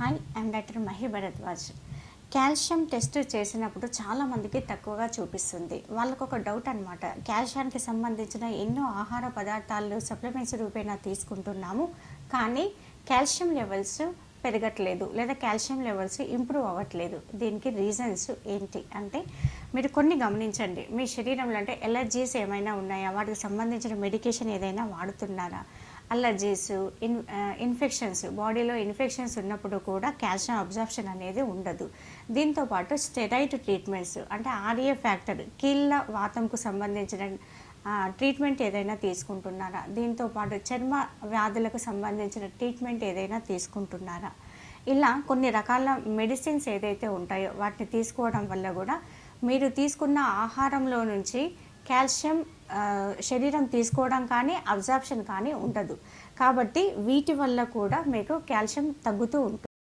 Hi, I'm doctor Mahi Bharadwaj. Calcium test చేసినప్పుడు చాలామందికి తక్కువగా చూపిస్తుంది. వాళ్ళకు ఒక డౌట్ అనమాట. కాల్షియానికి సంబంధించిన ఎన్నో ఆహార పదార్థాలు సప్లిమెంట్స్ రూపేణా తీసుకుంటున్నాము, కానీ కాల్షియం లెవెల్స్ పెరగట్లేదు లేదా కాల్షియం లెవెల్స్ ఇంప్రూవ్ అవ్వట్లేదు. దీనికి రీజన్స్ ఏంటి అంటే, మీరు కొన్ని గమనించండి. మీ శరీరంలో అంటే ఎలర్జీస్ ఏమైనా ఉన్నాయా, వాటికి సంబంధించిన మెడికేషన్ ఏదైనా వాడుతున్నారా? అలర్జీస్, ఇన్ఫెక్షన్స్, బాడీలో ఇన్ఫెక్షన్స్ ఉన్నప్పుడు కూడా కాల్షియం అబ్జార్ప్షన్ అనేది ఉండదు. దీంతోపాటు స్టెరాయిడ్ ట్రీట్మెంట్స్ అంటే ఆర్ఏ ఫ్యాక్టర్, కీళ్ళ వాతంకు సంబంధించిన ట్రీట్మెంట్ ఏదైనా తీసుకుంటున్నారా? దీంతోపాటు చర్మ వ్యాధులకు సంబంధించిన ట్రీట్మెంట్ ఏదైనా తీసుకుంటున్నారా? ఇలా కొన్ని రకాల మెడిసిన్స్ ఏదైతే ఉంటాయో వాటిని తీసుకోవడం వల్ల కూడా మీరు తీసుకున్న ఆహారంలో నుంచి కాల్షియం శరీరం తీసుకోవడం కానీ అబ్జార్ప్షన్ కానీ ఉండదు. కాబట్టి వీటి వల్ల కూడా మీకు కాల్షియం తగ్గుతూ ఉంటుంది.